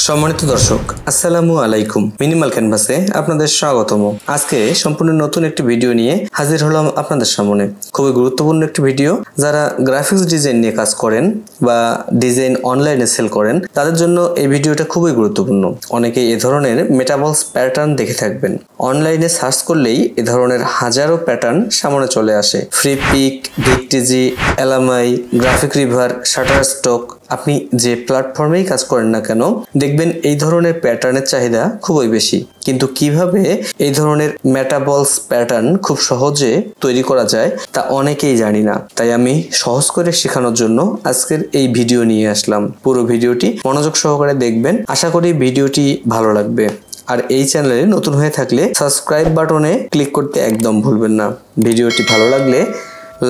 সম্মানিত দর্শক, আসসালামু আলাইকুম। মিনিমাল ক্যানভাসে আপনাদের স্বাগতম। আজকে সম্পূর্ণ নতুন একটি ভিডিও নিয়ে হাজির হলাম আপনাদের সামনে। খুবই গুরুত্বপূর্ণ একটি ভিডিও। যারা গ্রাফিক্স ডিজাইন নিয়ে কাজ করেন বা ডিজাইন অনলাইনে সেল করেন, তাদের জন্য এই ভিডিওটা খুবই গুরুত্বপূর্ণ। অনেকে এ ধরনের মেটাবলস প্যাটার্ন দেখে থাকবেন। অনলাইনে সার্চ করলেই এ ধরনের হাজারো প্যাটার্ন সামনে চলে আসে। Freepik, Vecteezy, LMI, GraphicRiver, Shutterstock, আপনি যে প্ল্যাটফর্মেই কাজ করেন না কেন, দেখবেন এই ধরনের প্যাটার্নের চাহিদা খুবই বেশি। কিন্তু কিভাবে এই ধরনের মেটাবলস প্যাটার্ন খুব সহজে তৈরি করা যায় তা অনেকেই জানি না। তাই আমি সহজ করে শেখানোর জন্য আজকের এই ভিডিও নিয়ে আসলাম। পুরো ভিডিওটি মনোযোগ সহকারে দেখবেন। আশা করি ভিডিওটি ভালো লাগবে। আর এই চ্যানেলে নতুন হয়ে থাকলে সাবস্ক্রাইব বাটনে ক্লিক করতে একদম ভুলবেন না। ভিডিওটি ভালো লাগলে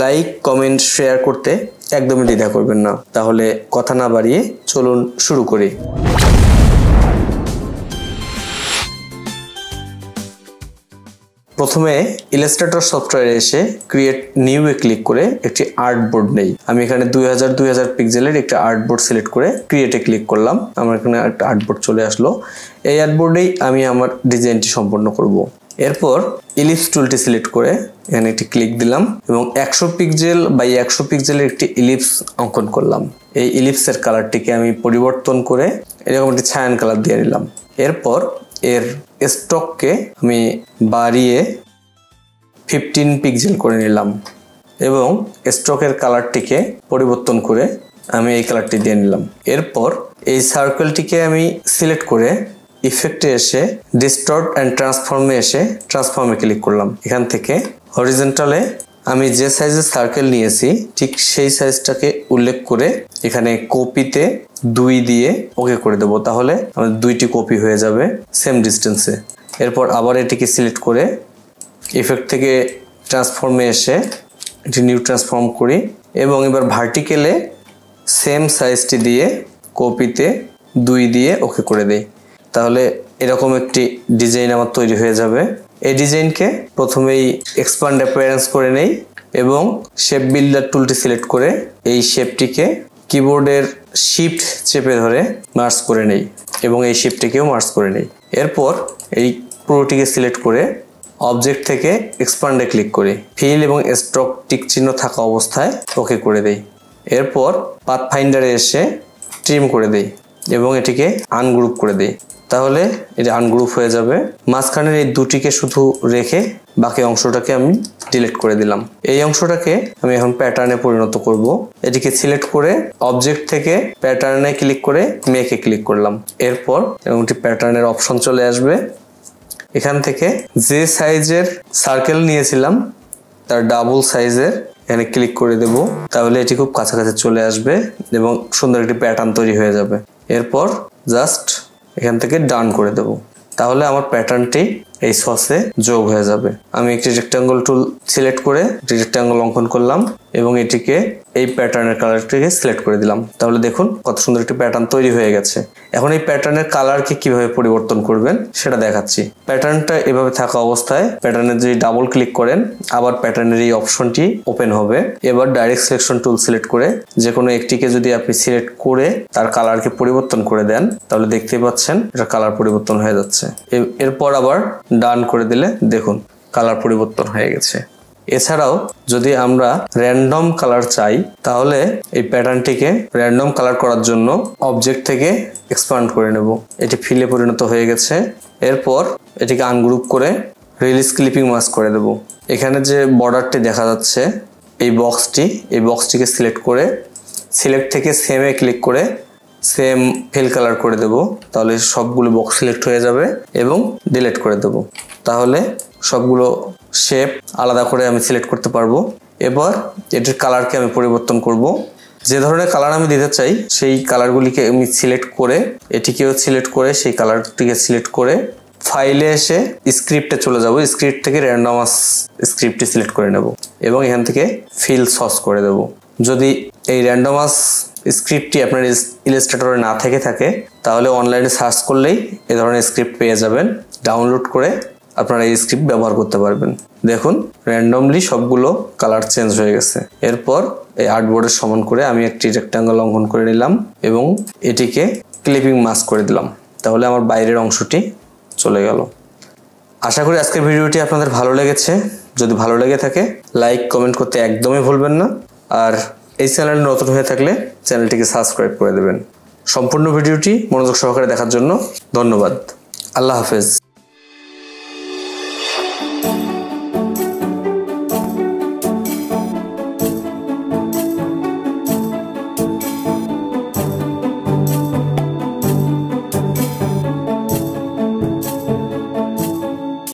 লাইক, কমেন্ট, শেয়ার করতে একদমই দ্বিধা করবেন না। তাহলে কথা না বাড়িয়ে চলুন শুরু করি। প্রথমে ইলাস্ট্রেটর সফটওয়্যারে এসে ক্রিয়েট নিউ-এ ক্লিক করে একটি আর্টবোর্ড নেই। আমি এখানে 2000 পিক্সেলের একটা আর্টবোর্ড সিলেক্ট করে ক্রিয়েটে ক্লিক করলাম। আমার এখানে একটা আর্টবোর্ড চলে আসলো। এই আর্টবোর্ডেই আমি আমার ডিজাইনটি সম্পন্ন করব। এরপর ইলিপস টুলটি সিলেক্ট করে এখানে একটি ক্লিক দিলাম এবং 100 পিক্সেল বাই 100 পিক্সেলের একটি ইলিপস অঙ্কন করলাম। এই ইলিপসের কালারটিকে আমি পরিবর্তন করে এরকম একটি ছায়ান কালার দিয়ে নিলাম। এরপর এর স্টককে আমি বাড়িয়ে 15 পিক্সেল করে নিলাম এবং স্টকের কালারটিকে পরিবর্তন করে আমি এই কালারটি দিয়ে নিলাম। এরপর এই সার্কেলটিকে আমি সিলেক্ট করে ইফেক্টে এসে ডিস্টর্ট অ্যান্ড ট্রান্সফর্মে এসে ট্রান্সফর্মে ক্লিক করলাম। এখান থেকে হরিজন্টালে আমি যে সাইজের সার্কেল নিয়েছি ঠিক সেই সাইজটাকে উল্লেখ করে এখানে কপিতে 2 দিয়ে ওকে করে দেবো। তাহলে আমাদের 2টি কপি হয়ে যাবে সেম ডিস্টেন্সে। এরপর আবার এটিকে সিলেক্ট করে ইফেক্ট থেকে ট্রান্সফর্মে এসে এটি নিউ ট্রান্সফর্ম করি এবং এবার ভার্টিক্যালে সেম সাইজটি দিয়ে কপিতে 2 দিয়ে ওকে করে দেই। তাহলে এরকম একটি ডিজাইন আমার তৈরি হয়ে যাবে। এই ডিজাইনকে প্রথমেই এক্সপ্যান্ড অ্যাপিয়ারেন্স করে নেই এবং শেপ বিল্ডার টুলটি সিলেক্ট করে এই শেপটিকে কিবোর্ডের শিফট চেপে ধরে মার্জ করে নেই এবং এই শেপটিকেও মার্জ করে নেই। এরপর এই পুরোটিকে সিলেক্ট করে অবজেক্ট থেকে এক্সপ্যান্ডে ক্লিক করে ফিল এবং স্ট্রোক টিক চিহ্ন থাকা অবস্থায় ওকে করে দেই। এরপর পাথফাইন্ডারে এসে ট্রিম করে দেই এবং এটিকে আনগ্রুপ করে দেই। তাহলে এটা আনগ্রুপ হয়ে যাবে। মাঝখানের এই দুটিকে শুধু রেখে বাকি অংশটাকে আমি ডিলিট করে দিলাম। এই অংশটাকে আমি এখন প্যাটার্নে পরিণত করব। এটিকে সিলেক্ট করে অবজেক্ট থেকে প্যাটার্নে ক্লিক করে মেকে ক্লিক করলাম। এরপর একটি প্যাটার্নের অপশন চলে আসবে। এখান থেকে যে সাইজের সার্কেল নিয়েছিলাম তার ডাবল সাইজের এখানে ক্লিক করে দেব। তাহলে এটি খুব কাছাকাছি চলে আসবে এবং সুন্দর একটি প্যাটার্ন তৈরি হয়ে যাবে। এরপর জাস্ট এখান থেকে ডান করে দেব। তাহলে আমার প্যাটার্নটি এই সসে যোগ হয়ে যাবে। আমি একটি রেক্ট্যাঙ্গল টুল সিলেক্ট করে একটি রেক্ট্যাঙ্গল অঙ্কন করলাম এবং এটিকে এই প্যাটার্নের কালারটিকে সিলেক্ট করে দিলাম। তাহলে দেখুন কত সুন্দর একটি প্যাটার্ন তৈরি হয়ে গেছে। এখন এই প্যাটার্নের কালারকে কিভাবে পরিবর্তন করবেন সেটা দেখাচ্ছি। প্যাটার্নটা এভাবে থাকা অবস্থায় প্যাটার্নের যদি ডাবল ক্লিক করেন আবার প্যাটার্নের এই অপশনটি ওপেন হবে। এবার ডাইরেক্ট সিলেকশন টুল সিলেক্ট করে যে কোনো একটিকে যদি আপনি সিলেক্ট করে তার কালারকে পরিবর্তন করে দেন তাহলে দেখতেই পাচ্ছেন এটা কালার পরিবর্তন হয়ে যাচ্ছে। এরপর আবার ডান করে দিলে দেখুন কালার পরিবর্তন হয়ে গেছে। এছাড়াও যদি আমরা র্যান্ডম কালার চাই তাহলে এই প্যাটার্নটিকে র্যান্ডম কালার করার জন্য অবজেক্ট থেকে এক্সপ্যান্ড করে নেব। এটি ফিলে পরিণত হয়ে গেছে। এরপর এটিকে আনগ্রুপ করে রিলিজ ক্লিপিং মাস্ক করে দেব। এখানে যে বর্ডারটি দেখা যাচ্ছে এই বক্সটিকে সিলেক্ট করে সিলেক্ট থেকে সেমে ক্লিক করে সেম ফিল কালার করে দেব। তাহলে সবগুলো বক্স সিলেক্ট হয়ে যাবে এবং ডিলিট করে দেব। তাহলে সবগুলো শেপ আলাদা করে আমি সিলেক্ট করতে পারবো। এবার এটির কালারকে আমি পরিবর্তন করব। যে ধরনের কালার আমি দিতে চাই সেই কালারগুলিকে আমি সিলেক্ট করে এটিকেও সিলেক্ট করে সেই কালারটিকে সিলেক্ট করে ফাইলে এসে স্ক্রিপ্টে চলে যাব। স্ক্রিপ্ট থেকে র্যান্ডমাস স্ক্রিপ্টটি সিলেক্ট করে নেব এবং এখান থেকে ফিল সস করে দেব। যদি এই র্যান্ডমাস স্ক্রিপ্টটি আপনার ইলাস্ট্রেটরে না থেকে থাকে তাহলে অনলাইনে সার্চ করলেই এ ধরনের স্ক্রিপ্ট পেয়ে যাবেন। ডাউনলোড করে আপনারা এই স্ক্রিপ্ট ব্যবহার করতে পারবেন। দেখুন র্যান্ডমলি সবগুলো কালার চেঞ্জ হয়ে গেছে। এরপর এই আর্টবোর্ডের সমান করে আমি একটি রেক্ট্যাঙ্গল অঙ্কন করে নিলাম এবং এটিকে ক্লিপিং মাস্ক করে দিলাম, তাহলে আমার বাইরের অংশটি চলে গেল। আশা করি আজকের ভিডিওটি আপনাদের ভালো লেগেছে। যদি ভালো লেগে থাকে লাইক কমেন্ট করতে একদমই ভুলবেন না, আর এই চ্যানেলে নতুন হয়ে থাকলে চ্যানেলটিকে সাবস্ক্রাইব করে দেবেন। সম্পূর্ণ ভিডিওটি মনোযোগ সহকারে দেখার জন্য ধন্যবাদ। আল্লাহ হাফেজ।